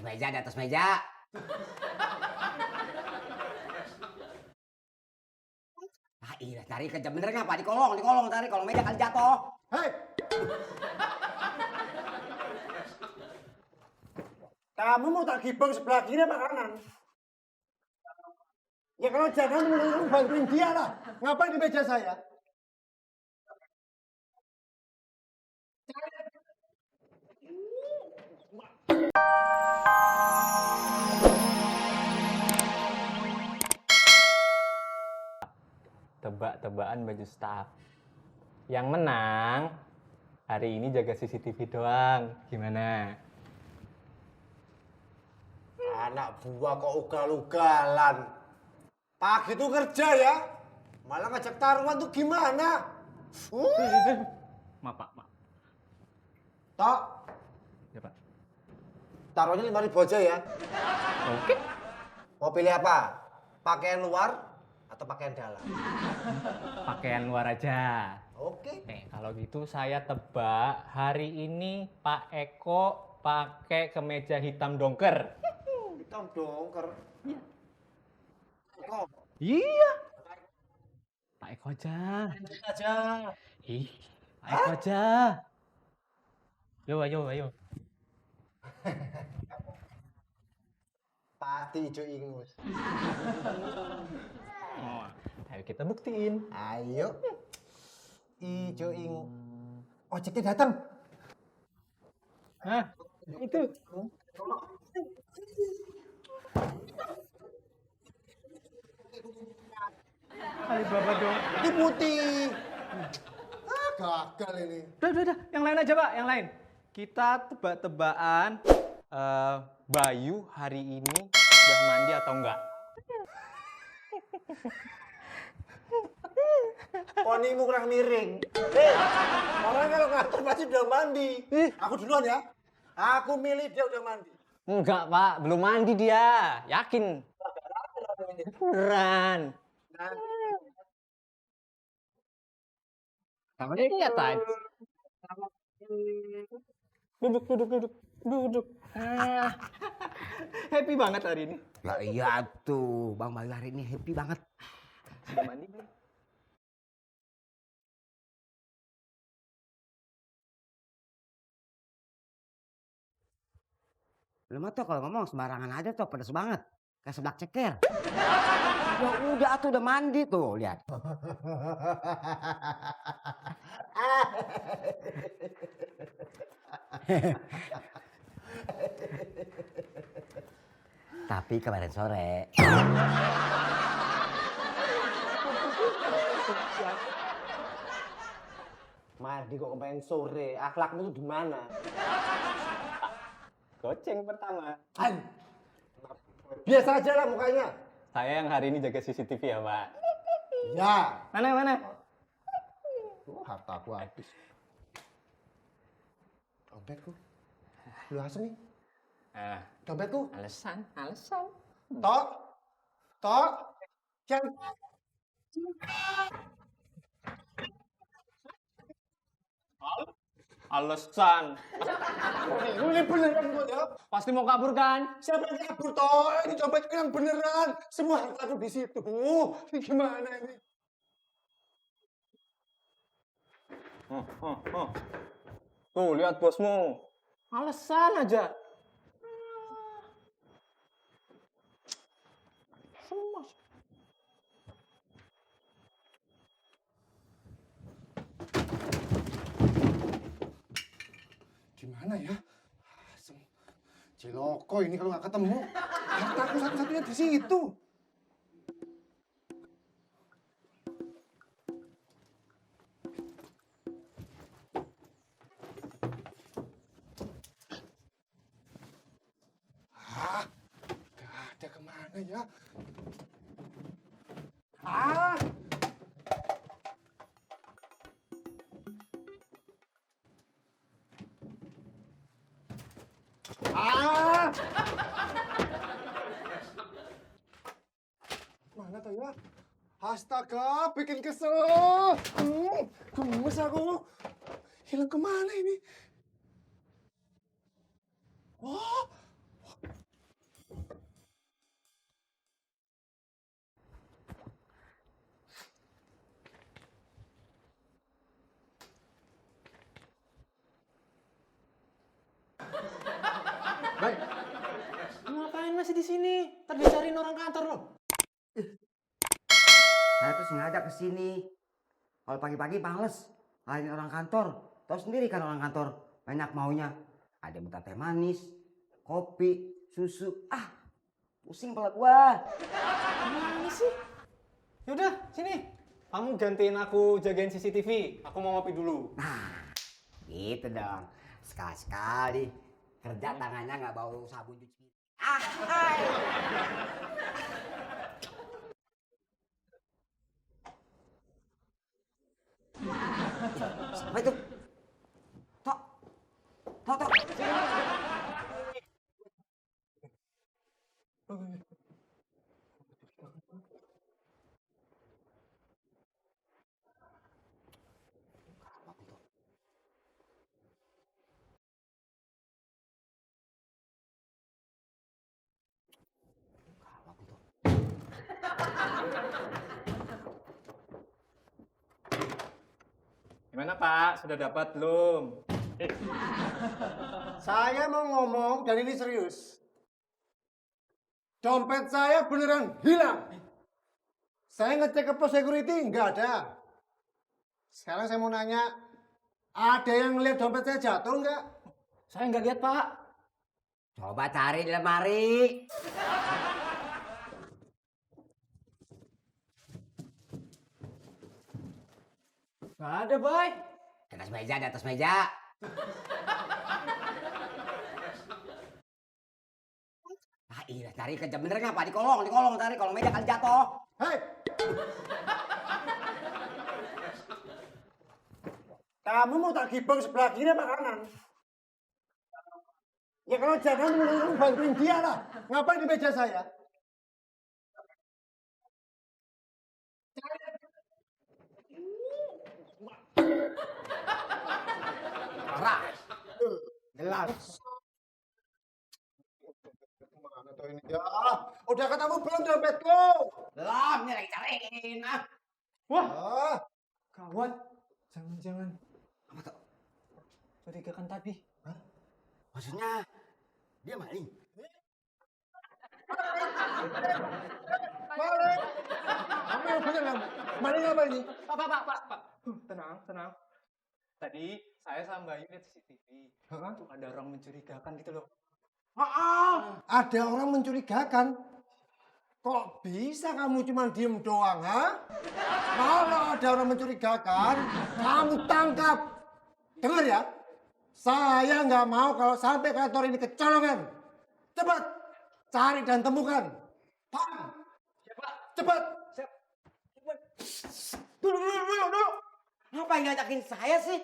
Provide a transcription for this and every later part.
meja, di atas meja. Ah iya, cari kerja bener ngapa? Di kolong, cari kolong meja kali jatuh. Hei! Kamu mau tak gibeng sebelah kiri apa kanan? Ya kalau jangan lu bantuin dia lah. Ngapain di meja saya? Tebak-tebakan baju staff. Yang menang hari ini jaga CCTV doang. Gimana? Anak buah kok ugal-ugalan. Pagi tuh kerja ya. Malah ngajak taruhan tuh gimana? Maaf, Pak. Tok, Ya, Pak. taruhnya 5.000 aja ya. Oke. Mau pilih apa? Pakaian luar atau pakaian dalam? Pakaian luar aja. Oke. Kalau gitu saya tebak hari ini Pak Eko pakai kemeja hitam dongker. Hitam dongker. Iya. Kok? Iya. Pak Eko aja. Aja. Ih, Pak Eko aja. Ayo. Pati hijau ingus. Oh, ayo kita buktiin. Ayo. Hijau ingus. Ojeknya datang. Hah? Itu. Alibaba dong. Ini putih. Gagal ini. Udah. Yang lain aja, Pak. Yang lain. Kita tebak-tebakan Bayu hari ini udah mandi atau enggak? Ponimu kurang miring. Orang kalau ngatur pasti udah mandi. Aku duluan ya. Aku milih dia udah mandi. Enggak, Pak. Belum mandi dia. Yakin? Beneran. Sama dia kelihatan. Duduk. Happy banget hari ini. Ya iya tuh, Bang Bayu hari ini happy banget. Sudah mandi belum? Lu mah tuh kalau ngomong sembarangan aja tuh, pedes banget. Kayak seblak ceker. Ya udah tuh udah mandi tuh, lihat. Tapi kemarin sore. Mandi kok kemarin sore. Akhlakmu tuh di mana? Goceng pertama. Biasa aja lah mukanya. Saya yang hari ini jaga CCTV ya, Pak. Ya. Mana? Hartaku habis. Dompetku. Lu asem nih. Dompetku. Alasan. Tok. Jangan. Alasan. Ini beneran kok ya. Pasti mau kabur kan? Siapa yang kabur toh? Ini dompetku yang beneran. Semua hartaku di situ. Ini gimana ini? Tuh, lihat bosmu. Alasan aja. Semua. Gimana ya? Asem. Ciloko ini kalau nggak ketemu. Hartaku satu-satunya di situ. Gak ada kemana ya? Mana tuh ya? Astaga, bikin kesel. Gemes aku. Hilang kemana ini? Oh, di sini? Ntar dicariin orang kantor loh. Saya tuh sengaja kesini. Kalau pagi-pagi males, lain orang kantor. Tahu sendiri kan orang kantor banyak maunya. Ada yang minta teh manis, kopi, susu. Pusing kepala gua. Gimana sih? Yaudah, sini. Kamu gantiin aku jagain CCTV. Aku mau ngopi dulu. Nah, gitu dong. Sekali-sekali kerja tangannya nggak bau sabun cuci. Hai. Siapa itu? Tok. Tok, tok. Gimana Pak? Sudah dapat belum? Saya mau ngomong dan ini serius. Dompet saya beneran hilang. Saya ngecek ke pos security, nggak ada. Sekarang saya mau nanya, ada yang ngeliat dompet saya jatuh nggak? Saya nggak lihat Pak. Coba cari di lemari. Nggak ada, Boy. Di atas meja, di atas meja. Iya, cari kejam bener ngapa? Di kolong cari kolong meja kali jatuh. Hei! Kamu mau tak gibeng sebelah kiri apa kanan? Ya kalau jangan menurut bantuin dia lah. Ngapain di meja saya? Parah. Jelas. Mana tuh ini ya? Udah ketemu belum dompetku? Belum, nih lagi cariin. Wah, Ah, kawan. Jangan-jangan Apa tuh? curigakan tadi. Maksudnya dia maling. maling. Kamu yang bener kamu. Maling apa ini? Pak. Tenang. Tadi saya sama Bayu lihat CCTV. Tuh ada orang mencurigakan gitu loh. Ada orang mencurigakan. Kok bisa kamu cuma diem doang, ha? Kalau ada orang mencurigakan, kamu tangkap. Dengar ya, saya nggak mau kalau sampai kantor ini kecolongan. Cepat, cari dan temukan. Paham? Cepat. Dulu. Ngapain ngajakin saya sih?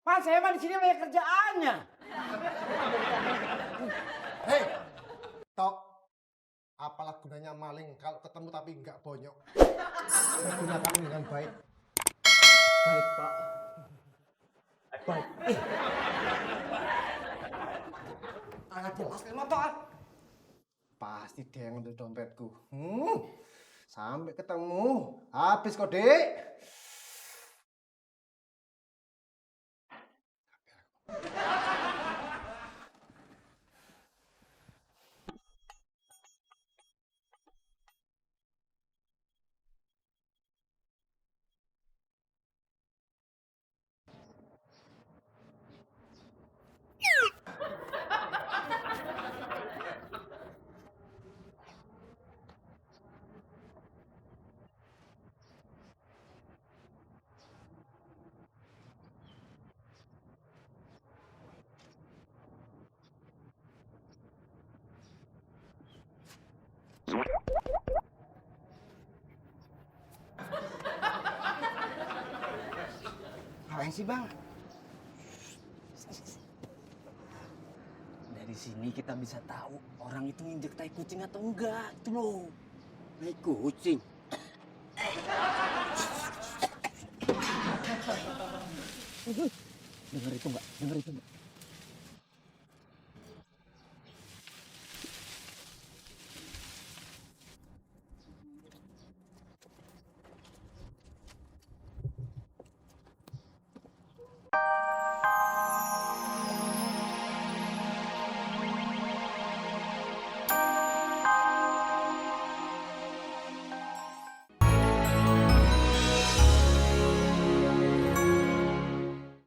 Pan saya mah di sini banyak kerjaannya. Hei, Tok. Apalah gunanya maling kalau ketemu tapi nggak bonyok. Gunakan dengan baik. Baik, Pak. Baik. Sangat jelas kan motor. Pasti dia yang ngambil dompetku. Sampai ketemu. Habis kok, Dek. Ngapain sih bang? Dari sini kita bisa tahu orang itu nginjek tai kucing atau enggak, itu loh. Naik kucing. Dengar itu enggak?